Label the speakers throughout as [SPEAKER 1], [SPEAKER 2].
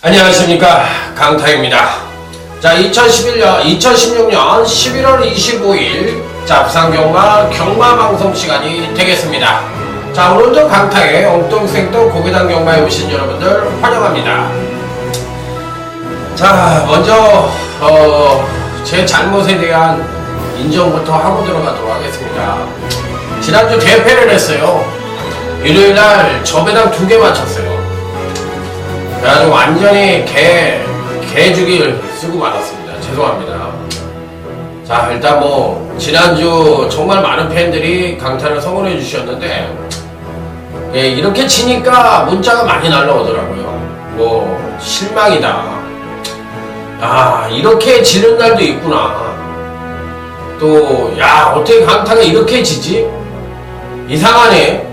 [SPEAKER 1] 안녕하십니까, 강타입니다. 자, 2016년 11월 25일 자, 부산경마 경마방송 시간이 되겠습니다. 자, 오늘도 강타의 엉뚱생뚱 고개당 경마에 오신 여러분들 환영합니다. 자, 먼저 제 잘못에 대한 인정부터 하고 들어가도록 하겠습니다. 지난주 대패를 했어요. 일요일날 저배당 2개 맞췄어요. 그래가지고 완전히 개죽일 쓰고 말았습니다. 죄송합니다. 자, 일단 뭐 지난주 정말 많은 팬들이 강타를 성원해 주셨는데, 예, 이렇게 치니까 문자가 많이 날라오더라고요. 뭐 실망이다, 아 이렇게 지는 날도 있구나, 또 야 어떻게 강타가 이렇게 지지, 이상하네,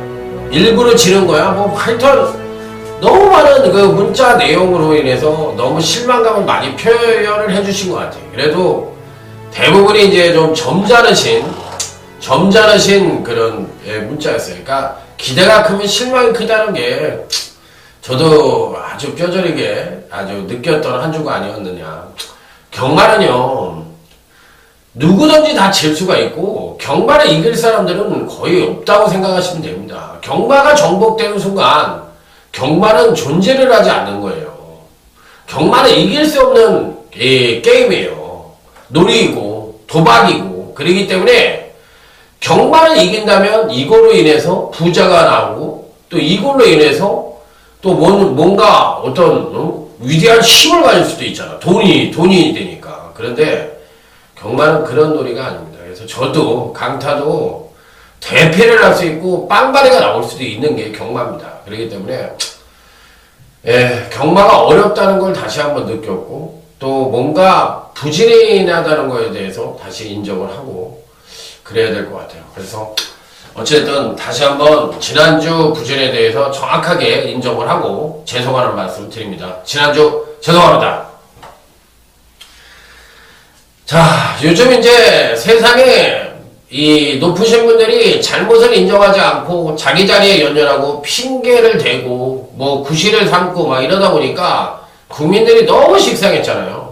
[SPEAKER 1] 일부러 지는 거야, 뭐 하여튼 너무 많은 그 문자 내용으로 인해서 너무 실망감을 많이 표현을 해주신 것 같아요. 그래도 대부분이 이제 좀 점잖으신 그런 문자였어요. 그러니까 기대가 크면 실망이 크다는 게 저도 아주 뼈저리게 아주 느꼈던 한 주가 아니었느냐. 경마는요, 누구든지 다 질 수가 있고 경마를 이길 사람들은 거의 없다고 생각하시면 됩니다. 경마가 정복되는 순간 경마는 존재를 하지 않는 거예요. 경마는 이길 수 없는 게임이에요. 놀이이고 도박이고. 그렇기 때문에 경마를 이긴다면 이걸로 인해서 부자가 나오고, 또 이걸로 인해서 또 뭔가 어떤 위대한 힘을 가질 수도 있잖아. 돈이 되니까. 그런데 경마는 그런 놀이가 아닙니다. 그래서 저도 강타도 대패를 할 수 있고 빵바리가 나올 수도 있는 게 경마입니다. 그렇기 때문에 경마가 어렵다는 걸 다시 한번 느꼈고, 또 뭔가 부진하다는 거에 대해서 다시 인정을 하고 그래야 될 것 같아요. 그래서 어쨌든 다시 한번 지난주 부진에 대해서 정확하게 인정을 하고 죄송하는 말씀을 드립니다. 지난주 죄송합니다. 자, 요즘 이제 세상에 이 높으신 분들이 잘못을 인정하지 않고 자기 자리에 연연하고 핑계를 대고 뭐 구실을 삼고 막 이러다 보니까 국민들이 너무 식상했잖아요.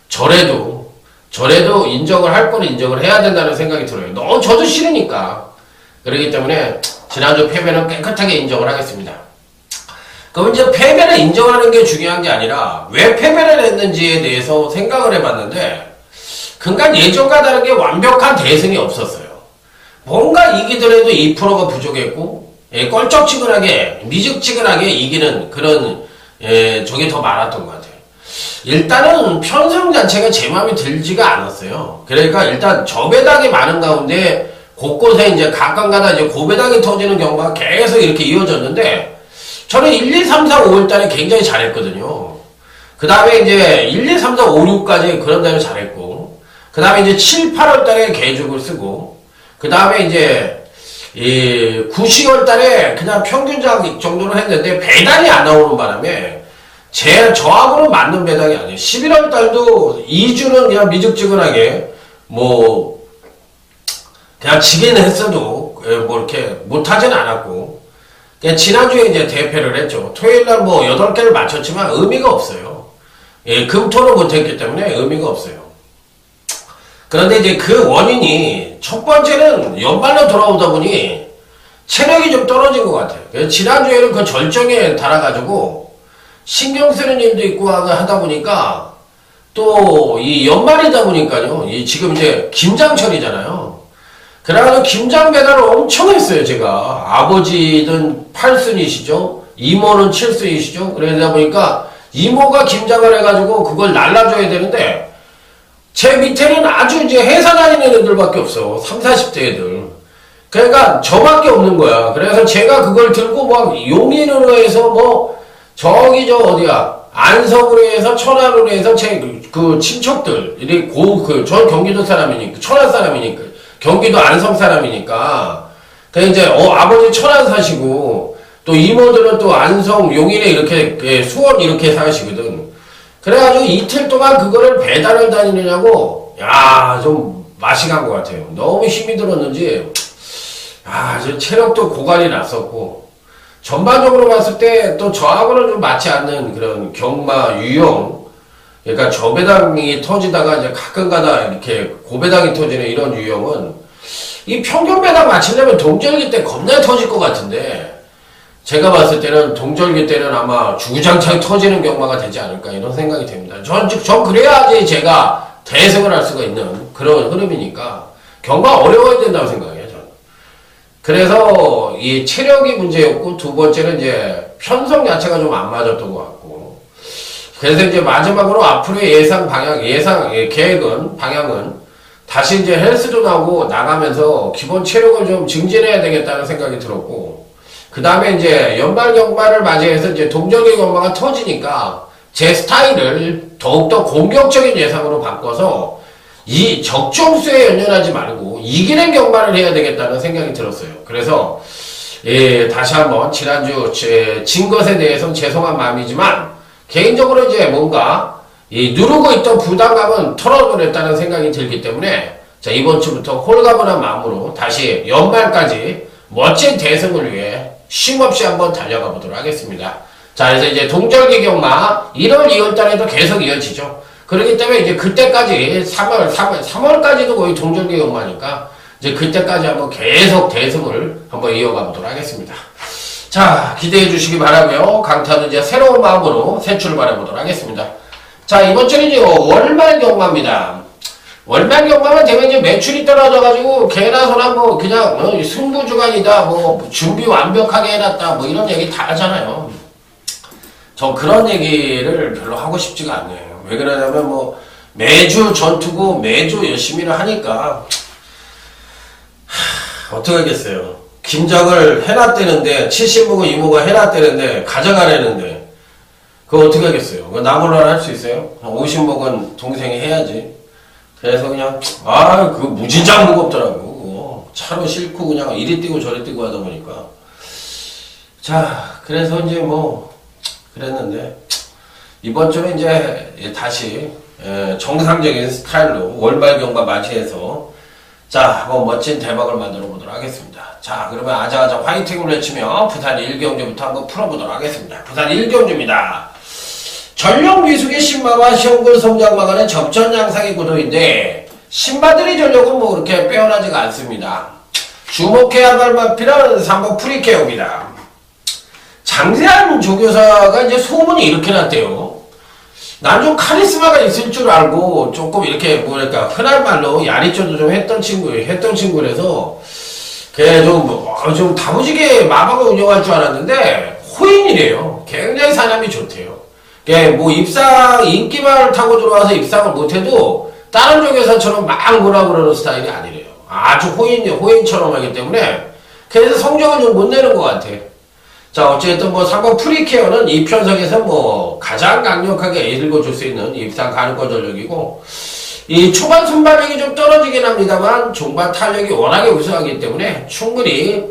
[SPEAKER 1] 저래도 인정을 할 거는 인정을 해야 된다는 생각이 들어요. 너무 저도 싫으니까. 그렇기 때문에 지난주 패배는 깨끗하게 인정을 하겠습니다. 그럼 이제 패배를 인정하는 게 중요한 게 아니라 왜 패배를 했는지에 대해서 생각을 해봤는데, 그간 예전과 다르게 완벽한 대승이 없었어요. 뭔가 이기더라도 2%가 부족했고, 껄쩍지근하게 미적지근하게 이기는 그런 저게 더 많았던 것 같아요. 일단은 편성 자체가 제 마음에 들지가 않았어요. 그러니까 일단 저배당이 많은 가운데 곳곳에 이제 가끔가다 이제 고배당이 터지는 경우가 계속 이렇게 이어졌는데, 저는 1, 2, 3, 4, 5월 달에 굉장히 잘했거든요. 그 다음에 이제 1, 2, 3, 4, 5, 6까지 그런 다음에 잘했고, 그 다음에 이제 7, 8월 달에 개죽을 쓰고, 그 다음에 이제 9, 10월 달에 그냥 평균작 정도로 했는데 배당이 안 나오는 바람에 저하고는 맞는 배당이 아니에요. 11월 달도 2주는 그냥 미적지근하게 뭐 그냥 지기는 했어도 뭐 이렇게 못하진 않았고, 지난주에 이제 대패를 했죠. 토요일날 뭐 8개를 맞췄지만 의미가 없어요. 금토는 못했기 때문에 의미가 없어요. 그런데 이제 그 원인이 첫 번째는 연말로 돌아오다 보니 체력이 좀 떨어진 것 같아요. 그래서 지난주에는 그 절정에 달아가지고 신경 쓰는 일도 있고 하다 보니까, 또 이 연말이다 보니까요, 지금 이제 김장철이잖아요. 그래가지고 김장 배달을 엄청 했어요. 제가 아버지든 8순이시죠, 이모는 7순이시죠. 그러다 보니까 이모가 김장을 해가지고 그걸 날라줘야 되는데, 제 밑에는 아주 이제 회사 다니는 애들밖에 없어. 30, 40대 애들. 그러니까 저밖에 없는 거야. 그래서 제가 그걸 들고 막 용인으로 해서 뭐 저기 저 어디야 안성으로 해서 천안으로 해서 제 그 친척들, 전 경기도 사람이니까, 천안 사람이니까, 경기도 안성 사람이니까. 그냥 이제, 아버지 천안 사시고, 또 이모들은 또 안성, 용인에 이렇게, 수원 이렇게 사시거든. 그래가지고 이틀 동안 그거를 배달을 다니느냐고, 야, 좀 맛이 간 것 같아요. 너무 힘이 들었는지, 저 체력도 고갈이 났었고, 전반적으로 봤을 때 또 저하고는 좀 맞지 않는 그런 경마, 유형, 그러니까 저배당이 터지다가 이제 가끔가다 이렇게 고배당이 터지는 이런 유형은 이 평균배당 맞추려면 동절기 때 겁나 터질 것 같은데 제가 봤을 때는 동절기 때는 아마 주구장창 터지는 경마가 되지 않을까 이런 생각이 됩니다. 전 그래야지 제가 대승을 할 수가 있는 그런 흐름이니까 경마 어려워야 된다고 생각해요. 저는. 그래서 이 체력이 문제였고 두 번째는 이제 편성 자체가 좀 안 맞았던 것 같고 그래서 이제 마지막으로 앞으로의 계획은, 방향은 다시 이제 헬스존하고 나가면서 기본 체력을 좀 증진해야 되겠다는 생각이 들었고, 그 다음에 이제 연말 경마를 맞이해서 이제 동절기 경마가 터지니까 제 스타일을 더욱더 공격적인 예상으로 바꿔서 이 적정수에 연연하지 말고 이기는 경마를 해야 되겠다는 생각이 들었어요. 그래서, 다시 한번 지난주 진 것에 대해서는 죄송한 마음이지만, 개인적으로 이제 뭔가 누르고 있던 부담감은 털어버렸다는 생각이 들기 때문에 자 이번 주부터 홀가분한 마음으로 다시 연말까지 멋진 대승을 위해 쉼없이 한번 달려가 보도록 하겠습니다. 자 그래서 이제 동절기 경마 1월 2월 달에도 계속 이어지죠. 그렇기 때문에 이제 그때까지 3월까지도 거의 동절기 경마니까 이제 그때까지 한번 계속 대승을 한번 이어가 보도록 하겠습니다. 자, 기대해 주시기 바라고요. 강타는 이제 새로운 마음으로 새 출발해 보도록 하겠습니다. 자, 이번 주는 이제 월말 경마입니다. 월말 경마만 되면 이제 매출이 떨어져가지고, 개나 소나 뭐, 그냥, 승부주간이다, 뭐, 준비 완벽하게 해놨다, 뭐, 이런 얘기 다 하잖아요. 전 그런 얘기를 별로 하고 싶지가 않네요. 왜 그러냐면 뭐, 매주 전투고, 매주 열심히를 하니까, 어떻게 하겠어요. 김장을 해놨대는데 70목은 이모가 해놨대는데 가져가려는데 그거 어떻게 하겠어요? 그거 나 몰라 할 수 있어요? 50목은 동생이 해야지. 그래서 그냥 그거 무진장 무겁더라고. 그거 차로 싣고 그냥 이리 뛰고 저리 뛰고 하다 보니까 자 그래서 이제 뭐 그랬는데 이번 주는 이제 다시 정상적인 스타일로 월말 경마 맞이해서 자, 한번 멋진 대박을 만들어 보도록 하겠습니다. 자, 그러면 아자아자 화이팅을 외치며 부산 1경주부터 한번 풀어보도록 하겠습니다. 부산 1경주입니다. 전력 미숙의 신마와 시험군 성장마가는 접전 양상의 구도인데 신마들의 전력은 뭐 그렇게 빼어나지가 않습니다. 주목해야 할 마필은 3번 프리케어입니다. 장세한 조교사가 이제 소문이 이렇게 났대요. 난 좀 카리스마가 있을 줄 알고 조금 이렇게 뭐랄까 흔한 말로 야리ጮ도 좀 했던 친구라서 걔 좀 다부지게 마방을 운영할 줄 알았는데 호인이래요. 굉장히 사람이 좋대요. 걔 뭐 입상 인기만을 타고 들어와서 입상을 못해도 다른 조교사처럼 막 뭐라 그러는 스타일이 아니래요. 아주 호인처럼 하기 때문에 그래서 성적을 좀 못 내는 것 같아. 자, 어쨌든 뭐 3번 프리케어는 이 편성에서 뭐 가장 강력하게 읽어줄 수 있는 입상 가능권 전력이고 이 초반 순발력이 좀 떨어지긴 합니다만 종반 탄력이 워낙에 우수하기 때문에 충분히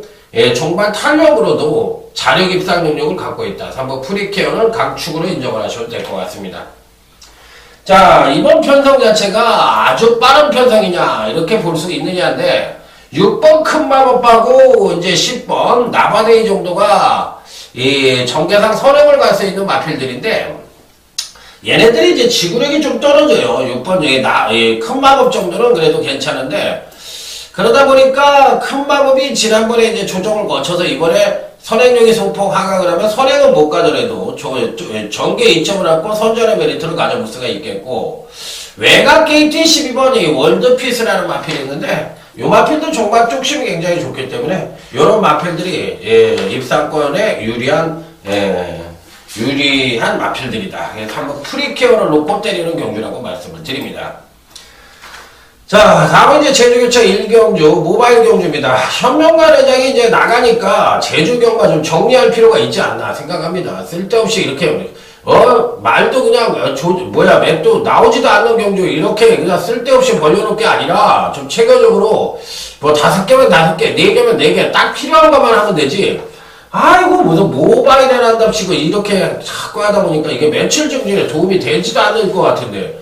[SPEAKER 1] 종반 탄력으로도 자력 입상 능력을 갖고 있다. 3번 프리케어는 강축으로 인정을 하셔도 될 것 같습니다. 자, 이번 편성 자체가 아주 빠른 편성이냐 이렇게 볼 수 있느냐인데 6번 큰 마법하고 이제 10번 나바데이 정도가 이 정계상 선행을 갈 수 있는 마필들인데 얘네들이 이제 지구력이 좀 떨어져요. 6번 큰 마법 정도는 그래도 괜찮은데 그러다 보니까 큰 마법이 지난번에 이제 조정을 거쳐서 이번에 선행력이 소폭 하강을 하면 선행은 못 가더라도 전개 2점을 갖고 선전의 메리트를 가져볼 수가 있겠고 외곽 게이트 12번 이 월드피스라는 마필이 있는데 이 마필도 종합 쪽심이 굉장히 좋기 때문에 이런 마필들이 입상권에 유리한 마필들이다. 그래서 한번 프리케어를 놓고 때리는 경주라고 말씀을 드립니다. 자, 다음은 이제 제주교차 1경주 모바일 경주입니다. 현명관 회장이 이제 나가니까 제주경마 좀 정리할 필요가 있지 않나 생각합니다. 쓸데없이 이렇게 말도 그냥, 맵도 나오지도 않는 경주, 이렇게 그냥 쓸데없이 벌려놓을 게 아니라, 좀 체계적으로, 뭐 5개면 5개, 4개면 4개, 딱 필요한 것만 하면 되지. 아이고, 무슨 모바일에 한답시고, 이렇게 자꾸 하다 보니까 이게 매출 증진에 도움이 되지도 않을 것 같은데.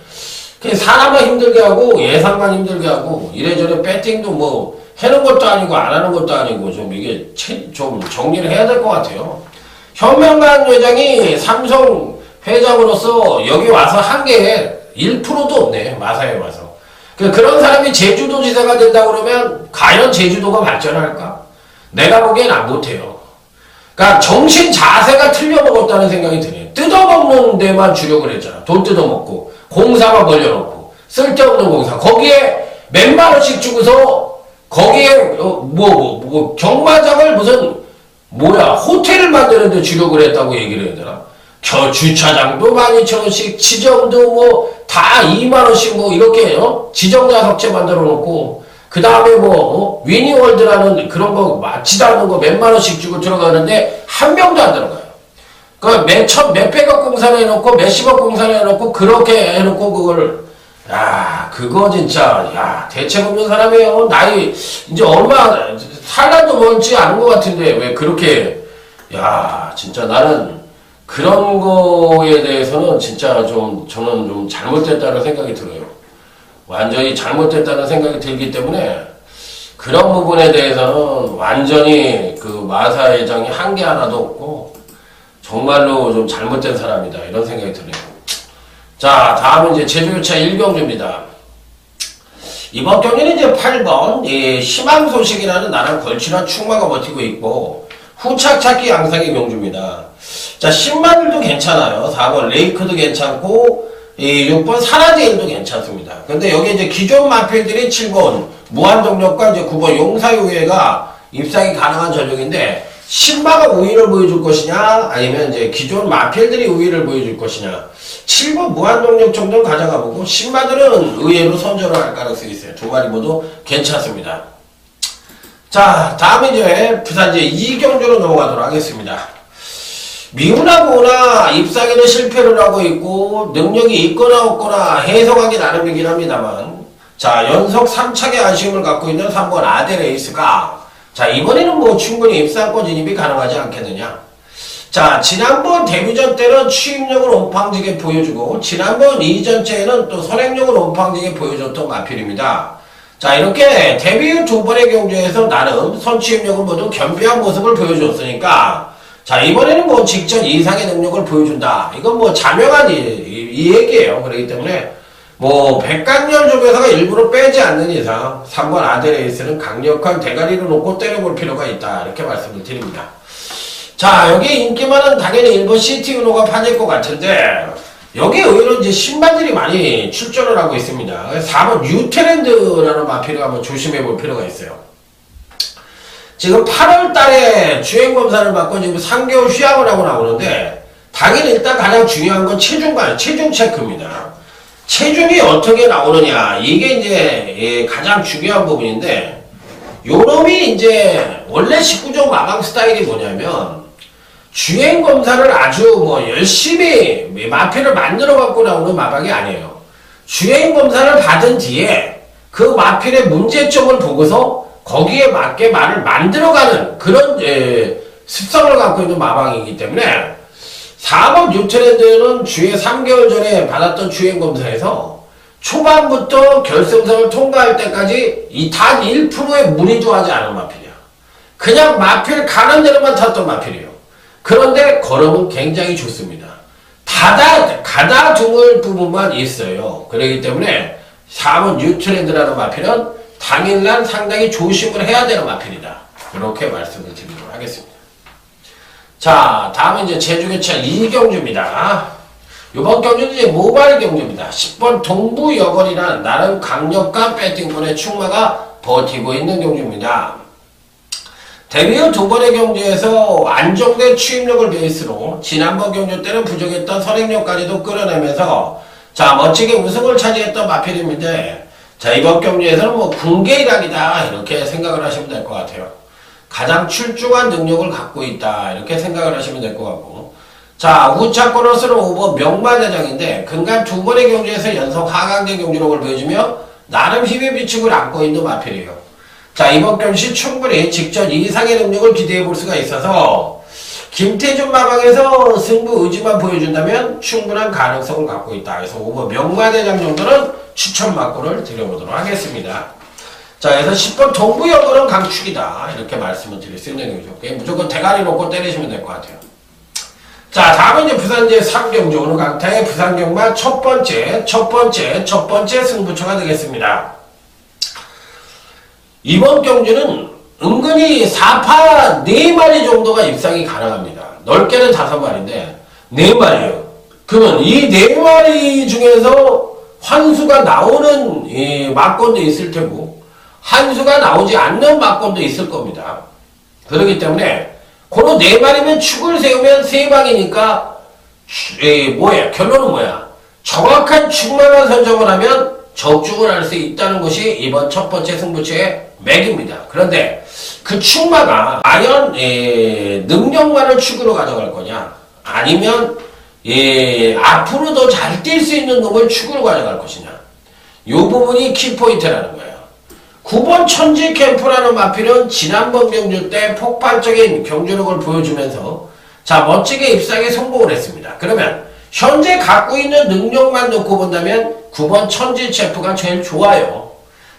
[SPEAKER 1] 그냥 사람만 힘들게 하고, 예상만 힘들게 하고, 이래저래 배팅도 뭐, 해는 것도 아니고, 안 하는 것도 아니고, 좀 이게, 좀 정리를 해야 될 것 같아요. 현명한 회장이 삼성 회장으로서 여기 와서 한 게 1%도 없네. 마사에 와서. 그런 사람이 제주도지사가 된다 그러면 과연 제주도가 발전할까? 내가 보기엔 안 못해요. 그러니까 정신 자세가 틀려먹었다는 생각이 드네요. 뜯어먹는 데만 주력을 했잖아. 돈 뜯어먹고 공사만 벌려놓고 쓸데없는 공사. 거기에 몇만 원씩 주고서 거기에 경마장을 무슨 호텔을 만드는데 주력을 했다고 얘기를 해야 되나? 주차장도 12,000원씩, 지정도 다 2만원씩 이렇게, 지정자석제 만들어 놓고, 그 다음에 위니월드라는 그런 거 맞지도 않는 거 몇만원씩 주고 들어가는데, 한 명도 안 들어가요. 몇백억 공사를 해놓고, 몇십억 공사를 해놓고, 그렇게 해놓고, 그거 진짜, 대책 없는 사람이에요. 나이, 이제 살날도 멀지 않은 것 같은데, 왜 그렇게, 진짜 나는 그런 거에 대해서는 진짜 저는 좀 잘못됐다는 생각이 들어요. 완전히 잘못됐다는 생각이 들기 때문에, 그런 부분에 대해서는 완전히 그 마사 회장이 한 게 하나도 없고, 정말로 좀 잘못된 사람이다. 이런 생각이 드네요. 자, 다음은 이제 제주교차 1경주입니다. 이번 경기는 이제 8번, 희망 소식이라는 나랑 걸치는 충마가 버티고 있고, 후착찾기 양상의 경주입니다. 자, 신마들도 괜찮아요. 4번 레이크도 괜찮고, 6번 사라제일도 괜찮습니다. 근데 여기 이제 기존 마필들이 7번 무한동력과 이제 9번 용사유예가 입상이 가능한 전력인데, 신마가 우위를 보여줄 것이냐, 아니면 이제 기존 마필들이 우위를 보여줄 것이냐. 7번 무한동력 정도는 가져가 보고, 신마들은 의외로 선전을 할 가능성이 있어요. 두 마리 모두 괜찮습니다. 자, 다음 이제 부산 이제 2경주로 넘어가도록 하겠습니다. 미운하거나 입상에는 실패를 하고 있고, 능력이 있거나 없거나 해석하기 나름이긴 합니다만, 자, 연속 3착의 아쉬움을 갖고 있는 3번 아델에이스가, 자, 이번에는 충분히 입상권 진입이 가능하지 않겠느냐. 자, 지난번 데뷔전 때는 추임력을 온팡지게 보여주고, 지난번 이전체에는 또 선행력을 온팡지게 보여줬던 마필입니다. 자, 이렇게 데뷔 후 2번의 경주에서 나름 선취임력을 모두 겸비한 모습을 보여줬으니까, 자, 이번에는 직전 이상의 능력을 보여준다. 이건 자명한 이 얘기예요. 그렇기 때문에, 백강렬 조교사가 일부러 빼지 않는 이상, 3번 아델에이스는 강력한 대가리를 놓고 때려볼 필요가 있다. 이렇게 말씀을 드립니다. 자, 여기 인기 많은 당연히 1번 시티은호가 판일 것 같은데, 여기 의외로 이제 신마들이 많이 출전을 하고 있습니다. 4번 뉴테랜드라는 마필을 한번 조심해 볼 필요가 있어요. 지금 8월 달에 주행검사를 받고 지금 3개월 휴양을 하고 나오는데, 당연히 일단 가장 중요한 건 체중 체크입니다. 체중이 어떻게 나오느냐, 이게 이제 가장 중요한 부분인데, 요놈이 이제 원래 19종 마방 스타일이 뭐냐면, 주행검사를 아주 열심히 마필을 만들어 갖고 나오는 마방이 아니에요. 주행검사를 받은 뒤에 그 마필의 문제점을 보고서 거기에 맞게 말을 만들어가는 그런 습성을 갖고 있는 마방이기 때문에 4번 뉴트랜드는 주행 3개월 전에 받았던 주행검사에서 초반부터 결승선을 통과할 때까지 단 1%의 무리도 하지 않은 마필이야. 그냥 마필 가는 대로만 탔던 마필이에요. 그런데 걸음은 굉장히 좋습니다. 가다듬을 부분만 있어요. 그렇기 때문에 4번 뉴트랜드라는 마필은 당일날 상당히 조심을 해야 되는 마필이다. 이렇게 말씀을 드리도록 하겠습니다. 자, 다음은 이제 제주교차 2경주입니다. 이번 경주는 이제 모바일 경주입니다. 10번 동부여걸이라는 나름 강력한 배팅권의 충마가 버티고 있는 경주입니다. 데뷔 후 2번의 경주에서 안정된 추임력을 베이스로 지난번 경주 때는 부족했던 선행력까지도 끌어내면서 자, 멋지게 우승을 차지했던 마필인데, 자, 이번 경주에서는 군계일학이다 이렇게 생각을 하시면 될 것 같아요. 가장 출중한 능력을 갖고 있다 이렇게 생각을 하시면 될 것 같고, 자, 우차 보너스는 5번 명마대장인데 근간 두 번의 경주에서 연속 하강된 경주력을 보여주며 나름 힘의 비축을 안고 있는 마필이에요. 자, 이번 경시 충분히 직전 이상의 능력을 기대해 볼 수가 있어서 김태준 마방에서 승부 의지만 보여준다면 충분한 가능성을 갖고 있다. 그래서 5번 명마대장 정도는 추천 맞고를 드려보도록 하겠습니다. 자, 그래서 10번 동부여고는 강축이다. 이렇게 말씀을 드릴 수 있는 경우죠. 무조건 대가리 놓고 때리시면 될 것 같아요. 자, 다음은 이제 부산제 3경주 오늘 강타의 부산경마 첫 번째 승부처가 되겠습니다. 이번 경주는 은근히 4파 4마리 정도가 입상이 가능합니다. 넓게는 5마리인데 4마리예요. 그러면 이 4마리 중에서 환수가 나오는 막권도 있을 테고 환수가 나오지 않는 막권도 있을 겁니다. 그렇기 때문에 그런 4마리면 축을 세우면 3방이니까 결론은 뭐야? 정확한 축만을 선정을 하면 적중을 할 수 있다는 것이 이번 첫 번째 승부처의 맥입니다. 그런데 그 축마가 과연 능력만을 축으로 가져갈 거냐 아니면 앞으로 더 잘 뛸 수 있는 놈을 축으로 가져갈 것이냐 이 부분이 키포인트라는 거예요. 9번 천지 캠프라는 마필은 지난번 경주 때 폭발적인 경주력을 보여주면서 자 멋지게 입상에 성공을 했습니다. 그러면 현재 갖고 있는 능력만 놓고 본다면 9번 천지 캠프가 제일 좋아요.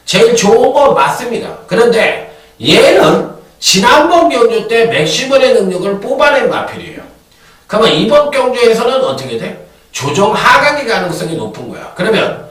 [SPEAKER 1] 제일 좋은 건 맞습니다. 그런데 얘는 지난번 경주 때 맥시멀의 능력을 뽑아낸 마필이에요. 그러면 이번 경주에서는 어떻게 돼? 조정 하강의 가능성이 높은 거야. 그러면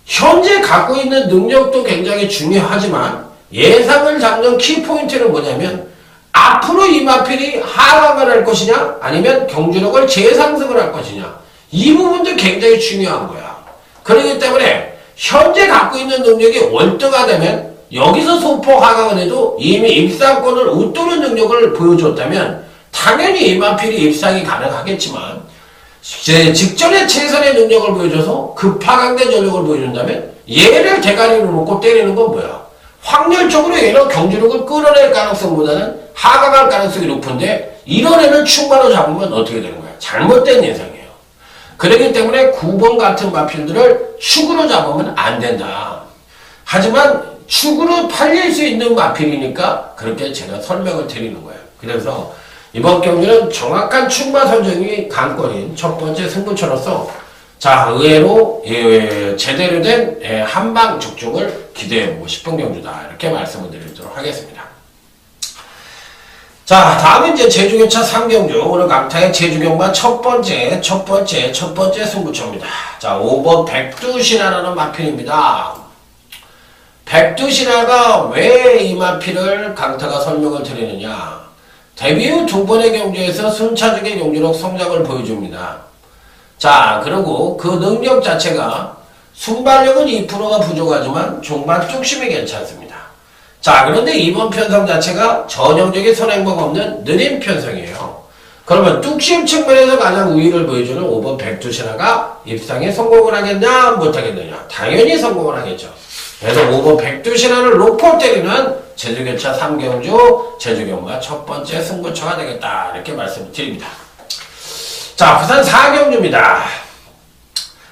[SPEAKER 1] 현재 갖고 있는 능력도 굉장히 중요하지만 예상을 잡는 키포인트는 뭐냐면 앞으로 이 마필이 하강을 할 것이냐 아니면 경주력을 재상승을 할 것이냐 이 부분도 굉장히 중요한 거야. 그렇기 때문에 현재 갖고 있는 능력이 월등하다면 여기서 소폭 하강을 해도 이미 입상권을 웃도는 능력을 보여줬다면 당연히 이 마필이 입상이 가능하겠지만 직전에 최선의 능력을 보여줘서 급하강된 전력을 보여준다면 얘를 대가리로 놓고 때리는 건 뭐야? 확률적으로 얘는 경주력을 끌어낼 가능성보다는 하강할 가능성이 높은데 이런 애는 충만으로 잡으면 어떻게 되는 거야? 잘못된 예상이에요. 그렇기 때문에 9번 같은 마필들을 축으로 잡으면 안 된다. 하지만 축으로 팔릴 수 있는 마필이니까 그렇게 제가 설명을 드리는 거예요. 그래서 이번 경기는 정확한 축마 선정이 관건인 첫 번째 승부처로서 자 의외로 제대로 된 한방 적중을 기대해보고 싶은 경주다 이렇게 말씀을 드리도록 하겠습니다. 자 다음은 이제 제주경차 3경주 오늘 강타의 제주경마 첫 번째 승부처입니다. 자 5번 백두신화라는 마필입니다. 백두신화가 왜 이 마필을 강타가 설명을 드리느냐 데뷔 후 2번의 경주에서 순차적인 경주력 성장을 보여줍니다. 자, 그리고 그 능력 자체가 순발력은 2%가 부족하지만 종반 뚝심이 괜찮습니다. 자, 그런데 이번 편성 자체가 전형적인 선행법 없는 느린 편성이에요. 그러면 뚝심 측면에서 가장 우위를 보여주는 5번 백두신화가 입상에 성공을 하겠냐, 못하겠느냐? 당연히 성공을 하겠죠. 그래서 5번 백두신화를 놓고 때리는 제주경차 3경주 제주경마 첫 번째 승부처가 되겠다 이렇게 말씀을 드립니다. 자 부산 4경주입니다.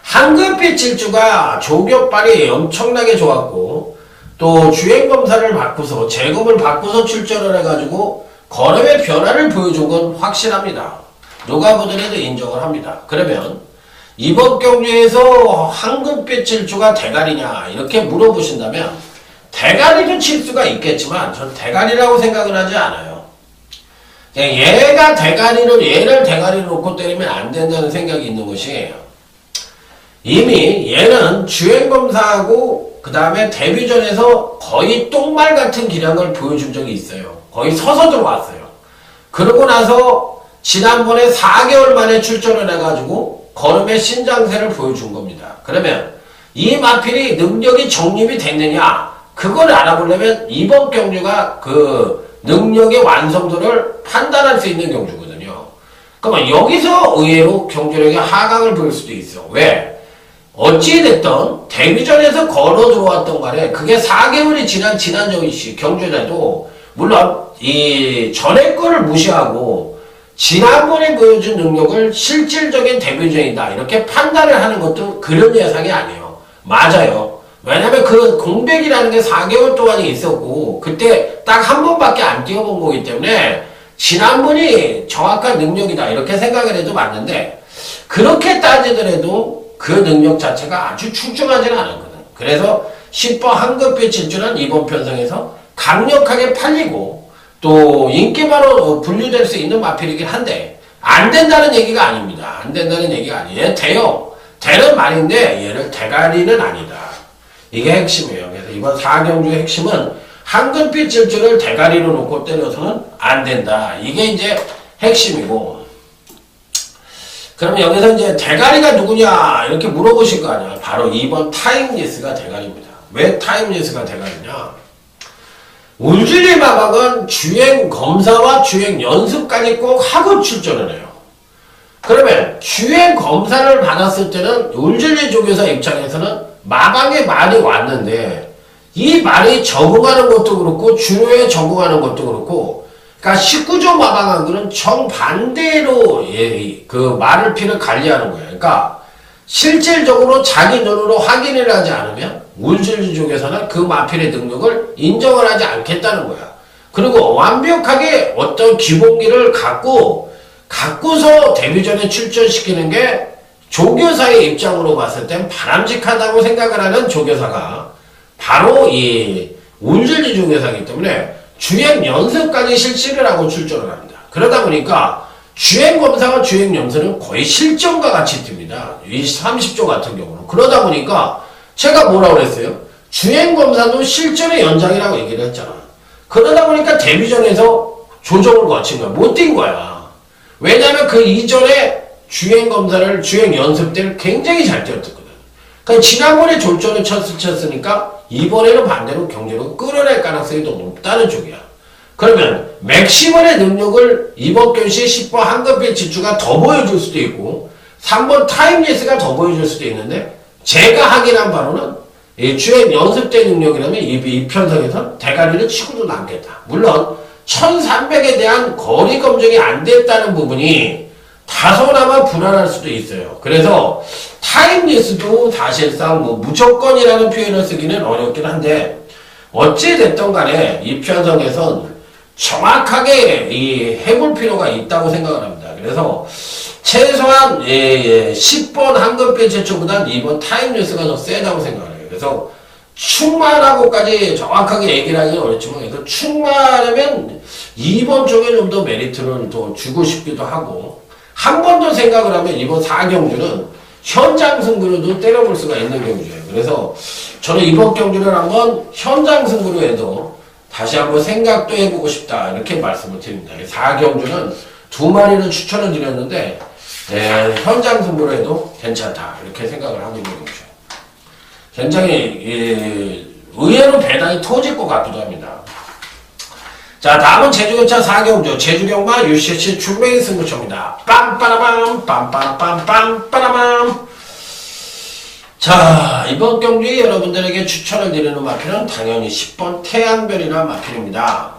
[SPEAKER 1] 황금빛 질주가 조격발이 엄청나게 좋았고 또 주행검사를 바꾸서 제검을 바꾸서 출전을 해가지고 걸음의 변화를 보여준 건 확실합니다. 누가 보더라도 인정을 합니다. 그러면 이번 경주에서 황금빛 질주가 대가리냐 이렇게 물어보신다면 대가리도 칠 수가 있겠지만 전 대가리라고 생각을 하지 않아요. 얘를 대가리로 놓고 때리면 안 된다는 생각이 있는 것이 이미 얘는 주행검사하고 그 다음에 데뷔전에서 거의 똥말 같은 기량을 보여준 적이 있어요. 거의 서서 들어왔어요. 그러고 나서 지난번에 4개월 만에 출전을 해가지고 걸음의 신장세를 보여준 겁니다. 그러면 이 마필이 능력이 정립이 됐느냐 그걸 알아보려면 이번 경주가 그 능력의 완성도를 판단할 수 있는 경주거든요. 그러면 여기서 의외로 경주력의 하강을 보일 수도 있어. 왜? 어찌됐든 데뷔전에서 걸어 들어왔던 간에 그게 4개월이 지난 경주라도 물론 이 전에 거를 무시하고 지난번에 보여준 능력을 실질적인 데뷔전이다 이렇게 판단을 하는 것도 그런 예상이 아니에요. 맞아요. 왜냐면 그 공백이라는 게 4개월 동안이 있었고 그때 딱 한 번밖에 안 뛰어본 거기 때문에 지난번이 정확한 능력이다 이렇게 생각을 해도 맞는데 그렇게 따지더라도 그 능력 자체가 아주 출중하지는 않았거든. 그래서 10번 황급히 질주는 이번 편성에서 강력하게 팔리고 또 인기바로 분류될 수 있는 마필이긴 한데 안 된다는 얘기가 아닙니다. 안 된다는 얘기가 아니에요. 얘 돼요. 되는 말인데 얘를 대가리는 아니다. 이게 핵심이에요. 그래서 이번 4경주의 핵심은 황금빛 질주를 대가리로 놓고 때려서는 안 된다. 이게 이제 핵심이고 그러면 여기서 이제 대가리가 누구냐 이렇게 물어보실 거 아니야. 바로 2번 타임리스가 대가리입니다. 왜 타임리스가 대가리냐? 울진리 마박은 주행 검사와 주행 연습까지 꼭 하고 출전을 해요. 그러면 주행 검사를 받았을 때는 울진리 조교사 입장에서는 마방에 말이 왔는데 이 말이 적응하는 것도 그렇고 주로에 적응하는 것도 그렇고 그러니까 19조 마방하고는 정반대로 그 말을 피를 관리하는 거예요. 그러니까 실질적으로 자기 눈으로 확인을 하지 않으면 울진리 쪽에서는 그 마필의 능력을 인정을 하지 않겠다는 거야. 그리고 완벽하게 어떤 기본기를 갖고서 데뷔전에 출전시키는 게 조교사의 입장으로 봤을 땐 바람직하다고 생각을 하는 조교사가 바로 이 울진리 조교사이기 때문에 주행 연습까지 실시를 하고 출전을 합니다. 그러다 보니까 주행 검사와 주행 연습은 거의 실전과 같이 듭니다. 이 30조 같은 경우는. 그러다 보니까 제가 뭐라고 그랬어요? 주행 검사도 실전의 연장이라고 얘기를 했잖아. 그러다 보니까 데뷔전에서 조정을 거친 거야. 못 뛴 거야. 왜냐면 그 이전에 주행 검사를, 주행 연습 때를 굉장히 잘 뛰었거든. 그러니까 지난번에 졸전을 쳤으니까 이번에는 반대로 경기로 끌어낼 가능성이 더 높다는 쪽이야. 그러면 맥시멀의 능력을 이번 경시에 10번 황금빛 질주가 더 보여줄 수도 있고 3번 타임리스가 더 보여줄 수도 있는데 제가 확인한 바로는 이 주행 연습 때 능력이라면 이 편성에서 대가리를 치고도 남겠다. 물론 1300에 대한 거리 검증이 안 됐다는 부분이 다소나마 불안할 수도 있어요. 그래서 타임리스도 사실상 뭐 무조건이라는 표현을 쓰기는 어렵긴 한데 어찌됐든 간에 이 편성에선 정확하게 해볼 필요가 있다고 생각을 합니다. 그래서 최소한 10번 황금빛 제초보단 2번 타임리스가 더 세다고 생각을 해요. 그래서 충만하고까지 정확하게 얘기를 하기는 어렵지만 그래서 충만하면 2번 쪽에 좀 더 메리트를 더 주고 싶기도 하고 한 번 더 생각을 하면 이번 4경주는 현장 승부로도 때려볼 수가 있는 경주예요. 그래서 저는 이번 경주를 한번 현장 승부로 해도 다시 한번 생각도 해보고 싶다 이렇게 말씀을 드립니다. 4경주는 2마리를 추천을 드렸는데 현장 승부로 해도 괜찮다 이렇게 생각을 하고 있는 경주예요. 굉장히 의외로 배당이 터질 것 같기도 합니다. 자, 다음은 제주교차 4경주 제주경마 UCC 중매인 승부처입니다. 빰빠라밤 빰빰빰빰빠라밤. 자, 이번 경주에 여러분들에게 추천을 드리는 마필은 당연히 10번 태양별이라는 마필입니다.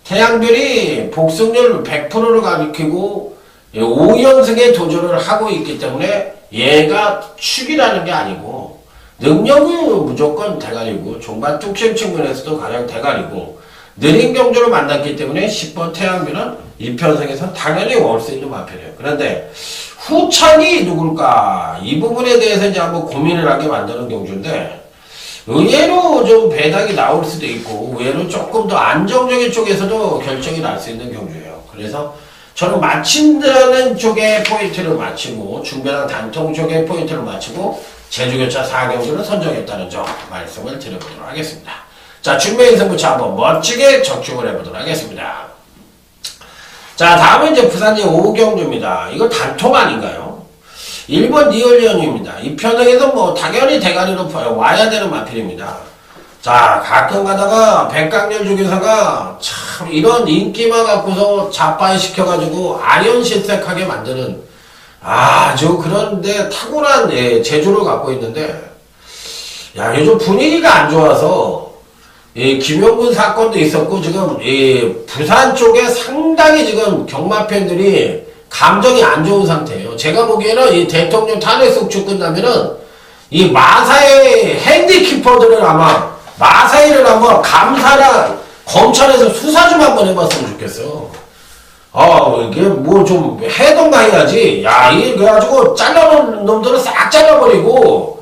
[SPEAKER 1] 태양별이 복승률 100%를 가리키고 5연승에 도전을 하고 있기 때문에 얘가 축이라는 게 아니고 능력은 무조건 대가리고 종반 뚝심 측면에서도 가장 대가리고 느린 경주를 만났기 때문에 10번 태양별은 이 편성에서 당연히 올 수 있는 마필이에요. 그런데 후천이 누굴까? 이 부분에 대해서 이제 한번 고민을 하게 만드는 경주인데 의외로 좀 배당이 나올 수도 있고 의외로 조금 더 안정적인 쪽에서도 결정이 날 수 있는 경주예요. 그래서 저는 맞힌다는 쪽에 포인트를 맞추고 중배당 단통 쪽에 포인트를 맞추고 제주교차 4경주를 선정했다는 점 말씀을 드려보도록 하겠습니다. 자, 중매인 승부차 한번 멋지게 적중을 해보도록 하겠습니다. 자, 다음은 이제 부산제 5경주입니다. 이거 단통 아닌가요? 1번 니얼리언입니다. 이 편성에서 뭐 당연히 대가리로 와야 되는 마필입니다. 자, 가끔 가다가 백강렬 조교사가 참 이런 인기만 갖고서 자빠시켜가지고 아연실색하게 만드는 아주 그런데 탁월한 재주를 갖고 있는데 야, 요즘 분위기가 안 좋아서 이 김용군 사건도 있었고 지금 이 부산 쪽에 상당히 지금 경마 팬들이 감정이 안 좋은 상태예요. 제가 보기에는 이 대통령 탄핵 속출 끝나면은 이 마사의 핸디키퍼들을 아마 마사이를 한번 감사랑 검찰에서 수사 좀 한번 해봤으면 좋겠어요. 이게 뭐 좀 해동가 해야지. 야, 이게 그래가지고 잘라놓은 놈들은 싹 잘라버리고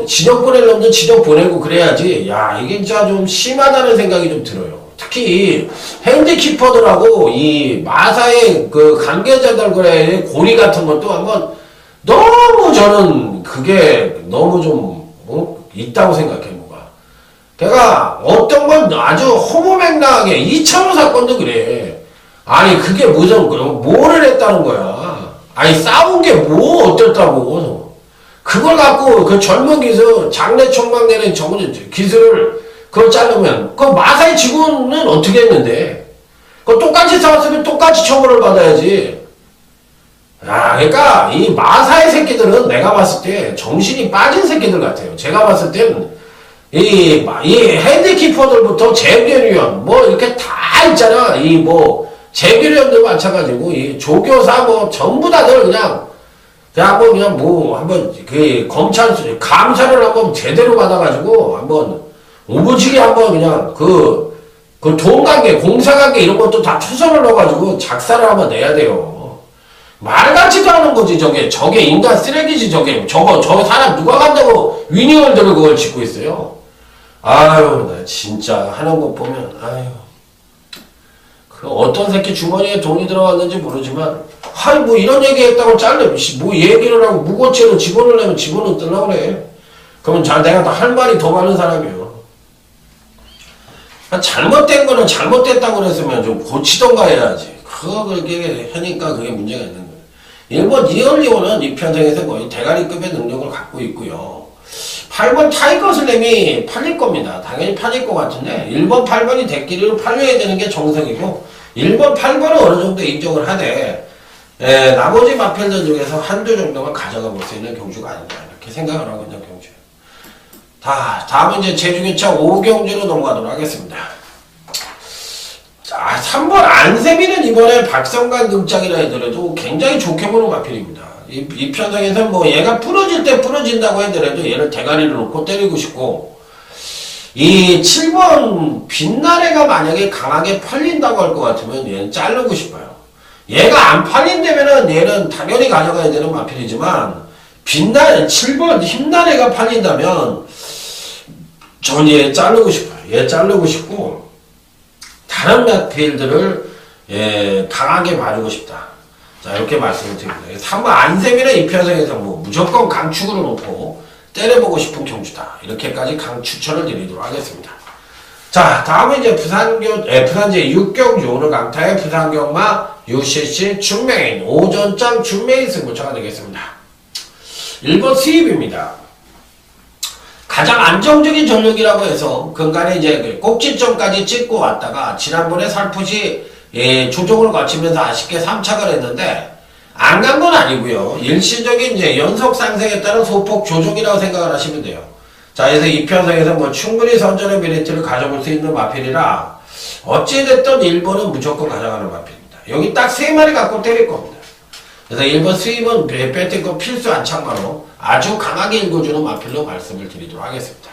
[SPEAKER 1] 진영 보낼 놈들 진영 보내고 그래야지. 야, 이게 진짜 좀 심하다는 생각이 좀 들어요. 특히 핸디키퍼들하고 이 마사의 그 관계자들과의 고리 같은 것도 한번 너무 저는 그게 너무 좀 있다고 생각해 뭐가. 내가 어떤 건 아주 허무맹랑하게 이창호 사건도 그래. 아니 그게 무슨 뭐를 했다는 거야. 아니 싸운 게 뭐 어땠다고. 그걸 갖고 그 젊은 기술 장래 총각내는 저번 기술을 그걸 자르면 그 마사의 직원은 어떻게 했는데 그 똑같이 싸웠으면 똑같이 처벌을 받아야지. 야, 그러니까 이 마사의 새끼들은 내가 봤을 때 정신이 빠진 새끼들 같아요. 제가 봤을 때는 이 핸디키퍼들부터 재계위원 뭐 이렇게 다 있잖아. 이 뭐 재계위원도 마찬가지고 이 조교사 뭐 전부 다들 그냥 뭐 한번 그 검찰 감사를 한번 제대로 받아가지고 한번 오부지게 한번 그냥 그 돈관계 공사관계 이런 것도 다 추선을 넣어가지고 작사를 한번 내야 돼요. 말 같지도 않은 거지 저게 인간 쓰레기지 저 사람 누가 간다고 위닝월드를 그걸 짓고 있어요. 아유 나 진짜 하는 거 보면 아유 그 어떤 새끼 주머니에 돈이 들어갔는지 모르지만 아니 뭐 이런 얘기 했다고 잘래 뭐 얘기를 하고 무고죄로 집어넣으려면 집어넣으려고 그래. 그러면 내가 다 할 말이 더 많은 사람이에요. 잘못된 거는 잘못됐다고 그랬으면 좀 고치던가 해야지. 그렇게 하니까 그게 문제가 있는 거예요. 일본 이얼리오는 이 편성에서 거의 대가리급의 능력을 갖고 있고요. 8번 타이거 슬램이 팔릴 겁니다. 당연히 팔릴 것 같은데 1번 8번이 대끼리로 팔려야 되는 게 정석이고 1번 8번은 어느 정도 인정을 하되 나머지 마필들 중에서 한두 정도만 가져가 볼 수 있는 경주가 아닌가 이렇게 생각을 하고 있는 경주예요. 다음은 이제 제주교차 5경주로 넘어가도록 하겠습니다. 자, 3번 안세미는 이번에 박성관 등짝이라 하더라도 굉장히 좋게 보는 마필입니다. 이 편성에서 뭐 얘가 부러질 때 부러진다고 하더라도 얘를 대가리를 놓고 때리고 싶고 이 7번 빛나래가 만약에 강하게 팔린다고 할 것 같으면 얘는 자르고 싶어요. 얘가 안 팔린다면은 얘는 당연히 가져가야 되는 마필이지만 빛나래 7번 힘나래가 팔린다면 전 얘 자르고 싶어요. 얘 자르고 싶고 다른 마필들을 강하게 바르고 싶다. 자 이렇게 말씀을 드립니다. 3번 안세미는 이 편성에서 뭐 무조건 강축으로 놓고 때려보고 싶은 경주다. 이렇게까지 추천을 드리도록 하겠습니다. 자 다음은 이제 부산제 6경주 오늘 강타의 부산경마 UCC 준메인 오전장 준메인 승부처가 되겠습니다. 1번 수입입니다. 가장 안정적인 전력이라고 해서 근간에 이제 꼭지점까지 찍고 왔다가 지난번에 살포시 조정을 거치면서 아쉽게 3착을 했는데 안 간 건 아니고요. 일시적인 이제 연속 상승에 따른 소폭 조정이라고 생각을 하시면 돼요. 자, 그래서 이 편성에서 뭐 충분히 선전의 메리트를 가져볼 수 있는 마필이라 어찌됐든 1번은 무조건 가져가는 마필입니다. 여기 딱 3마리 갖고 때릴 겁니다. 그래서 1번 수입은 배팅거 필수 안착마로 아주 강하게 읽어주는 마필로 말씀을 드리도록 하겠습니다.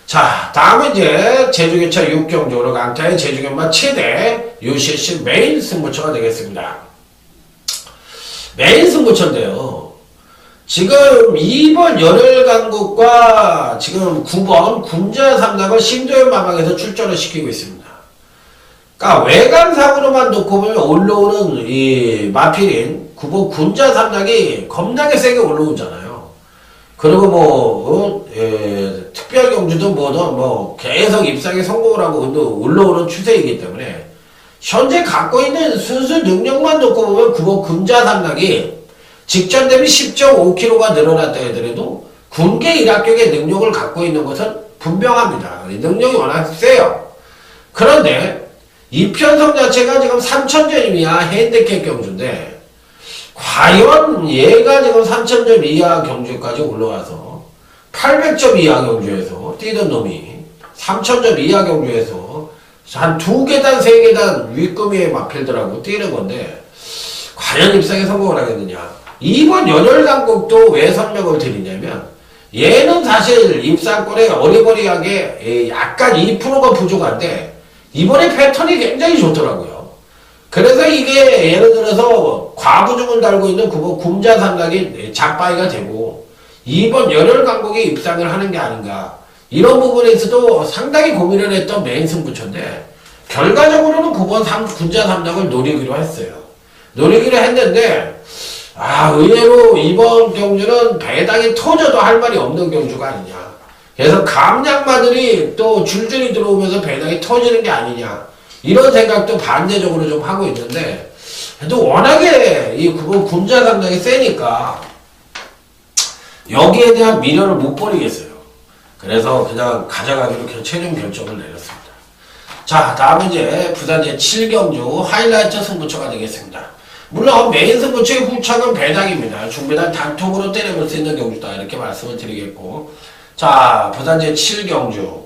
[SPEAKER 1] 자, 다음은 이제 제주교차 6경주로 강타의 제주경마 최대 UCC 메인 승부처가 되겠습니다. 메인 승부처인데요. 지금 2번 열혈강국과 지금 9번 군자 삼각을 신도현 마방에서 출전을 시키고 있습니다. 그러니까 외관상으로만 놓고 보면 올라오는 이 마필인 9번 군자 삼각이 겁나게 세게 올라오잖아요. 그리고 뭐 특별 경주도 뭐든 뭐 계속 입상에 성공을 하고 올라오는 추세이기 때문에 현재 갖고 있는 순수 능력만 놓고 보면 9번 군자 삼각이 직전 대비 10.5kg가 늘어났다 하더라도 군계 1합격의 능력을 갖고 있는 것은 분명합니다. 능력이 워낙 세요. 그런데 이 편성 자체가 지금 3000점 이하 핸디캡 경주인데 과연 얘가 지금 3000점 이하 경주까지 올라와서 800점 이하 경주에서 뛰던 놈이 3,000점 이하 경주에서 한 2계단, 3계단 윗금위에 마필들하고 뛰는 건데, 과연 입상에 성공을 하겠느냐. 이번 연혈강국도 왜 설명을 드리냐면, 얘는 사실 입상권에 어리버리하게 약간 2%가 부족한데, 이번에 패턴이 굉장히 좋더라고요. 그래서 이게 예를 들어서 과부중을 달고 있는 굼자 삼락이 작바위가 되고, 이번 연혈강국에 입상을 하는 게 아닌가. 이런 부분에서도 상당히 고민을 했던 메인 승부처인데, 결과적으로는 굼자 삼락을 노리기로 했어요. 노리기로 했는데, 의외로 이번 경주는 배당이 터져도 할 말이 없는 경주가 아니냐. 그래서 감량마들이 또 줄줄이 들어오면서 배당이 터지는 게 아니냐. 이런 생각도 반대적으로 좀 하고 있는데, 또 워낙에 이 굼자 삼락이 세니까, 여기에 대한 미련을 못 버리겠어요. 그래서 그냥 가져가기로 최종 결정을 내렸습니다. 자, 다음은 이제 부산 제7경주 하이라이트 승부처가 되겠습니다. 물론 메인 승부처의 후착은 배당입니다. 중배당 단통으로 때려볼 수 있는 경주다. 이렇게 말씀을 드리겠고. 자, 부산 제7경주.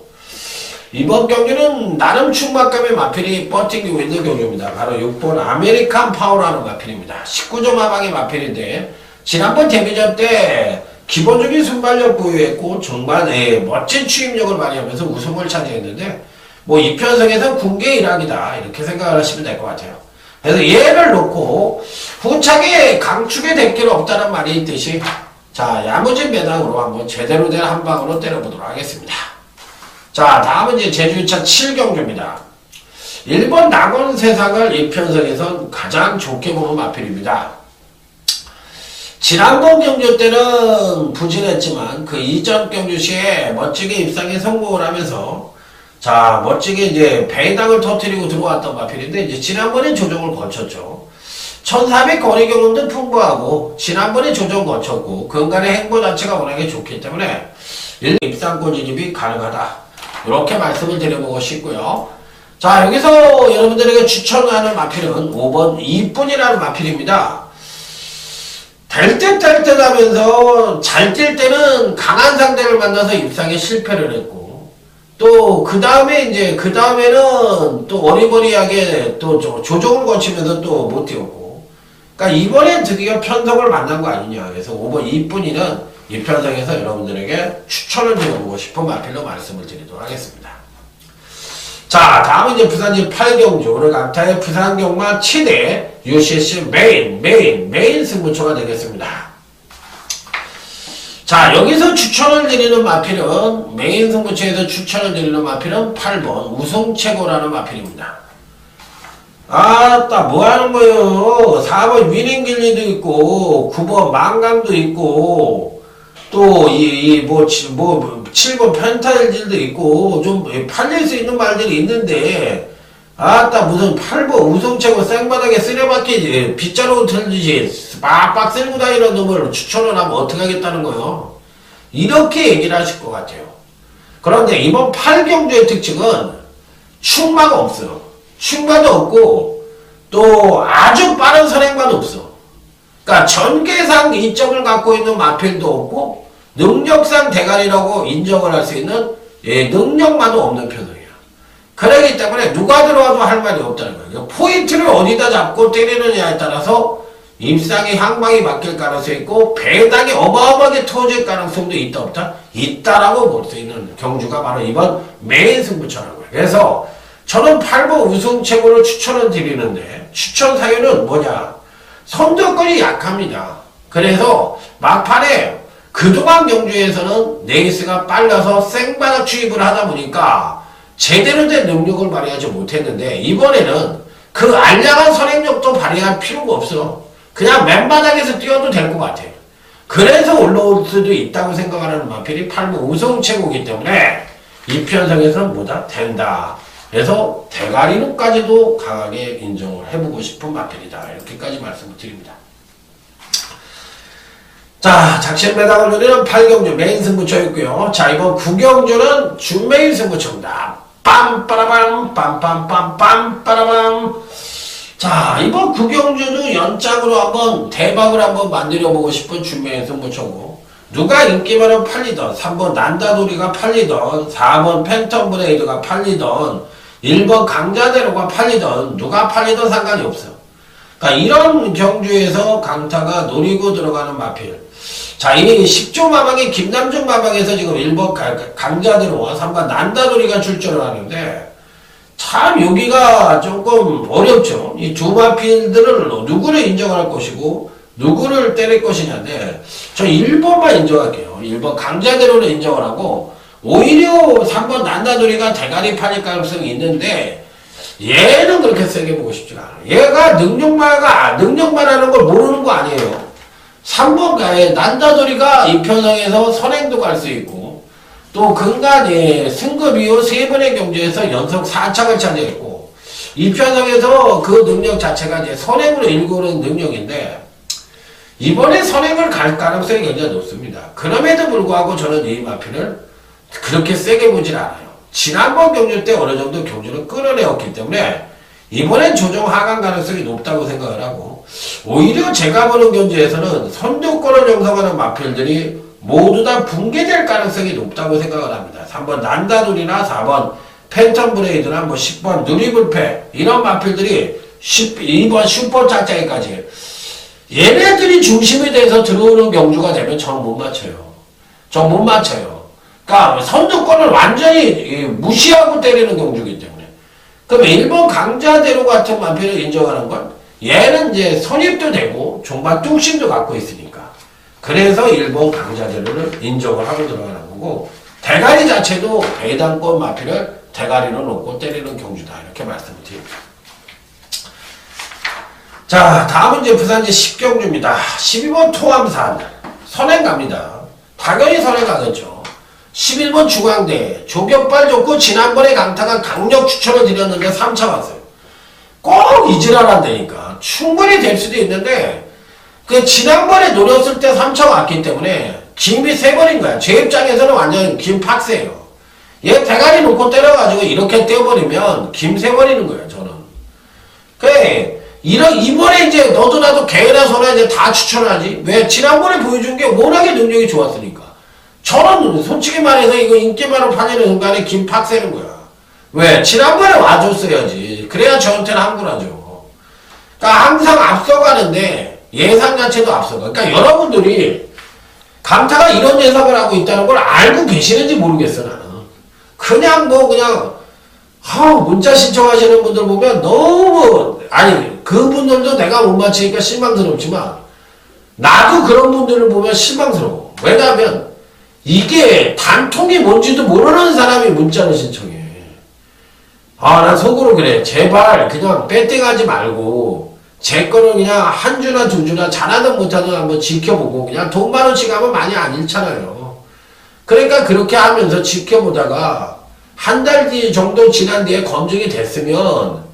[SPEAKER 1] 이번 경주는 나름 충만감의 마필이 버티고 있는 경주입니다. 바로 6번 아메리칸 파워라는 마필입니다. 19점 하방의 마필인데, 지난번 데뷔전 때 기본적인 순발력 보유했고 중반에 멋진 추임력을 발휘하면서 우승을 차지했는데, 뭐 이편성에서 군계 일학이다 이렇게 생각을 하시면 될 것 같아요. 그래서 얘를 놓고 후착에 강축의 댈길 없다는 말이 있듯이, 자, 야무진 배당으로 한번 제대로 된 한 방으로 때려보도록 하겠습니다. 자, 다음은 이제 제주차 7경주입니다. 1번 낙원 세상을 이편성에선 가장 좋게 보는 마필입니다. 지난번 경주 때는 부진했지만 그 이전 경주 시에 멋지게 입상에 성공을 하면서, 자, 멋지게 이제 배당을 터뜨리고 들어왔던 마필인데, 이제 지난번에 조정을 거쳤죠. 1400 거리 경험도 풍부하고 지난번에 조정 거쳤고 근간의 행보 자체가 워낙에 좋기 때문에 입상권 진입이 가능하다. 이렇게 말씀을 드려보고 싶고요. 자, 여기서 여러분들에게 추천하는 마필은 5번 이쁜이라는 마필입니다. 될 듯 하면서 잘 뛸 때는 강한 상대를 만나서 입상에 실패를 했고, 또 그 다음에는 또 어리버리하게 또 조정을 거치면서 또 못 뛰었고, 그러니까 이번엔 드디어 편성을 만난 거 아니냐. 그래서 5번 이쁜이는 이 편성에서 여러분들에게 추천을 드려보고 싶은 마필로 말씀을 드리도록 하겠습니다. 자, 다음은 이제 부산 제8경주, 오늘 강타의 부산경마 7회 UCC 메인 승부처가 되겠습니다. 자, 여기서 추천을 드리는 마필은, 메인 승부처에서 추천을 드리는 마필은 8번 우승최고라는 마필입니다. 뭐 하는 거예요? 4번 위닝길리도 있고, 9번 망강도 있고, 또, 7번 펜타일질도 있고, 좀 팔릴 수 있는 말들이 있는데, 무슨 8번 우승최고 생바닥에 쓰레받기 빗자루 틀듯이 빡빡 쓸고 다니는 놈을 추천을 하면 어떻게 하겠다는 거예요? 이렇게 얘기를 하실 것 같아요. 그런데 이번 8경주의 특징은 충마가 없어요. 충마도 없고, 또 아주 빠른 선행마도 없어. 그러니까 전개상 이점을 갖고 있는 마필도 없고, 능력상 대가리라고 인정을 할 수 있는 능력만도 없는 편이에요. 그러기 때문에 누가 들어와도 할 말이 없다는 거예요. 포인트를 어디다 잡고 때리느냐에 따라서 입상의 향방이 바뀔 가능성이 있고, 배당이 어마어마하게 터질 가능성도 있다 없다? 있다라고 볼 수 있는 경주가 바로 이번 메인 승부처라고요. 그래서 저는 8번 우승최고를 추천을 드리는데, 추천 사유는 뭐냐? 선두권이 약합니다. 그래서 막판에 그동안 경주에서는 레이스가 빨라서 생바닥 추입을 하다 보니까 제대로 된 능력을 발휘하지 못했는데, 이번에는 그 알량한 선행력도 발휘할 필요가 없어. 그냥 맨바닥에서 뛰어도 될 것 같아요. 그래서 올라올 수도 있다고 생각하는 마필이 8번 우승최고이기 때문에 이 편성에서는 뭐다? 된다. 그래서 대가리로까지도 강하게 인정을 해보고 싶은 마필이다. 이렇게까지 말씀을 드립니다. 자, 작실 배당을 노리는 8경주 메인 승부처였고요. 자, 이번 9경주는 준메인 승부처입니다. 빰빠라밤 빰빰빰빰빠라밤. 자, 이번 9경주도 연장으로 한번 대박을 한번 만들어보고 싶은 준메인 승부처고, 누가 인기만은 팔리던 3번 난다돌이가 팔리던 4번 팬텀 브레이드가 팔리던 1번 강자대로가 팔리던 누가 팔리던 상관이 없어. 그러니까 이런 경주에서 강타가 노리고 들어가는 마필. 자, 이 10조 마방의 김남중 마방에서 지금 1번 강자대로와 3번 난다돌이가 출전을 하는데 참 여기가 조금 어렵죠. 이 두 마필들을 누구를 인정할 것이고 누구를 때릴 것이냐인데 저 1번만 인정할게요. 1번 강자대로를 인정을 하고 오히려 3번 난다돌이가 대가리 팔릴 가능성이 있는데 얘는 그렇게 세게 보고 싶지가 않아요. 얘가 능력만 하는 걸 모르는 거 아니에요. 3번 난다돌이가 이 편성에서 선행도 갈 수 있고 또 근간에 승급 이후 3번의 경주에서 연속 4착을 차지했고 이 편성에서 그 능력 자체가 이제 선행으로 일구는 능력인데 이번에 선행을 갈 가능성이 굉장히 높습니다. 그럼에도 불구하고 저는 이 마필을 그렇게 세게 보질 않아요. 지난번 경주 때 어느 정도 경주를 끌어내었기 때문에 이번엔 조정 하강 가능성이 높다고 생각을 하고 오히려 제가 보는 경주에서는 선두권을 형성하는 마필들이 모두 다 붕괴될 가능성이 높다고 생각을 합니다. 3번 난다돌이나 4번 팬텀 브레이드나 뭐 10번 누리불패 이런 마필들이 2번 슈퍼 짝짝이까지 얘네들이 중심에 대해서 들어오는 경주가 되면 저는 못 맞춰요. 저 못 맞춰요. 그러니까 선두권을 완전히 무시하고 때리는 경주이기 때문에. 그럼 1번 강자대로 같은 마필을 인정하는 건 얘는 이제 선입도 되고 종반 뚝심도 갖고 있으니까. 그래서 1번 강자대로를 인정을 하고 들어가는 거고 대가리 자체도 배당권 마필을 대가리로 놓고 때리는 경주다. 이렇게 말씀을 드립니다. 자, 다음은 이제 부산제 10경주입니다. 12번 토암산 선행 갑니다. 당연히 선행 가겠죠. 11번 중앙대 조격발 좋고 지난번에 강타가 강력 추천을 드렸는데 3차 왔어요. 꼭 이질하란다니까. 충분히 될 수도 있는데 그 지난번에 노렸을 때 3차 왔기 때문에 김이 세버린 거야. 제 입장에서는 완전 김 팍세예요. 얘 대가리 놓고 때려가지고 이렇게 떼어버리면 김 세버리는 거예요. 저는. 그래. 이번에 이제 너도 나도 개나 소나 이제 다 추천하지. 왜? 지난번에 보여준 게 워낙에 능력이 좋았으니까. 저는 솔직히 말해서 이거 인기만으로 팔리는 순간에 김팍 세는 거야. 왜? 지난번에 와줬어야지. 그래야 저한테는 한구나죠. 그러니까 항상 앞서가는데 예상 자체도 앞서가. 그러니까 여러분들이 강타가 이런 예상을 하고 있다는 걸 알고 계시는지 모르겠어 나는. 그냥 문자 신청하시는 분들 보면 너무 그분들도 내가 못 맞히니까 실망스럽지만 나도 그런 분들을 보면 실망스러워. 왜냐하면 이게 단통이 뭔지도 모르는 사람이 문자를 신청해. 난 속으로 그래. 제발 그냥 배팅하지 말고 제 거는 그냥 한 주나 두 주나 잘하든 못하든 한번 지켜보고 그냥 돈 만원씩 하면 많이 안 잃잖아요. 그러니까 그렇게 하면서 지켜보다가 한 달 뒤 정도 지난 뒤에 검증이 됐으면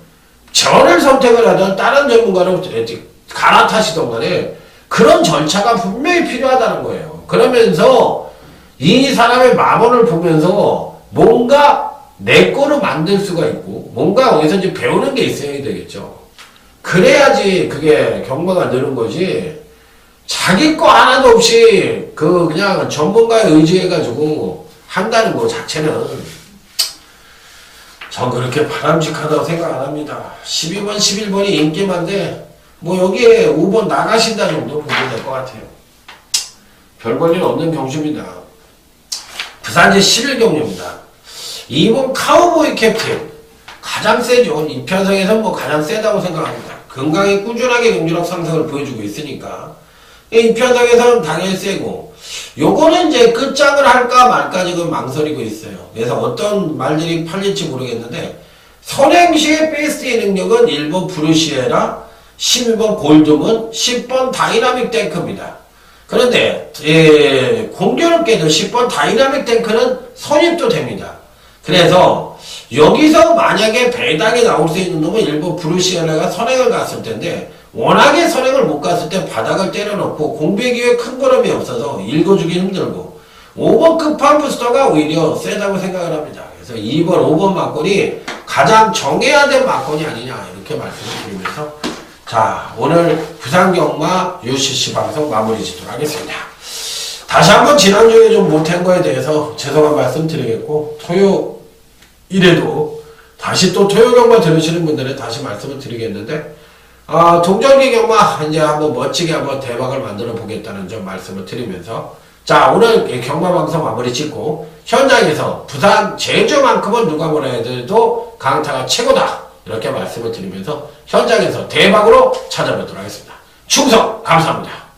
[SPEAKER 1] 저를 선택을 하든 다른 전문가를 갈아타시던 간에 그런 절차가 분명히 필요하다는 거예요. 그러면서 이 사람의 마음을 보면서 뭔가 내 거로 만들 수가 있고 뭔가 거기서 이제 배우는 게 있어야 되겠죠. 그래야지 그게 경마가 느는 거지. 자기 거 하나도 없이 그냥 전문가에 의지해가지고 한다는 거 자체는 전 그렇게 바람직하다고 생각 안 합니다. 12번, 11번이 인기만데 뭐 여기에 5번 나가신다 정도 보면 될 것 같아요. 별 볼일 없는 경주입니다. 부산제 11경주입니다. 2번 카우보이 캡틴 가장 세죠. 이 편성에서 뭐 가장 세다고 생각합니다. 건강히 꾸준하게 경주력 상승을 보여주고 있으니까 이 편성에서는 당연히 세고 요거는 이제 끝장을 할까 말까 지금 망설이고 있어요. 그래서 어떤 말들이 팔릴지 모르겠는데 선행시의 베이스의 능력은 1번 브루시에라 12번 골드문 10번 다이나믹 탱크입니다. 그런데 공교롭게도 10번 다이나믹 탱크는 선입도 됩니다. 그래서 여기서 만약에 배당이 나올 수 있는 놈은 1번 브루시에라가 선행을 갔을 텐데 워낙에 선행을 못 갔을 때 바닥을 때려놓고 공백 이후에 큰 걸음이 없어서 읽어주기 힘들고 5번 끝판 부스터가 오히려 세다고 생각을 합니다. 그래서 2번, 5번 막권이 가장 정해야 될 막권이 아니냐 이렇게 말씀을 드리면서 자 오늘 부산경마 UCC 방송 마무리 짓도록 하겠습니다. 다시 한번 지난주에 좀 못한 거에 대해서 죄송한 말씀 드리겠고, 토요일에도 다시 또 토요 경마 들으시는 분들은 다시 말씀을 드리겠는데, 동절기 경마 이제 한번 멋지게 한번 대박을 만들어 보겠다는 점 말씀을 드리면서, 자, 오늘 경마 방송 마무리 짓고, 현장에서 부산 제주만큼은 누가 뭐라 해도 강타가 최고다. 이렇게 말씀을 드리면서 현장에서 대박으로 찾아뵙도록 하겠습니다. 충성! 감사합니다.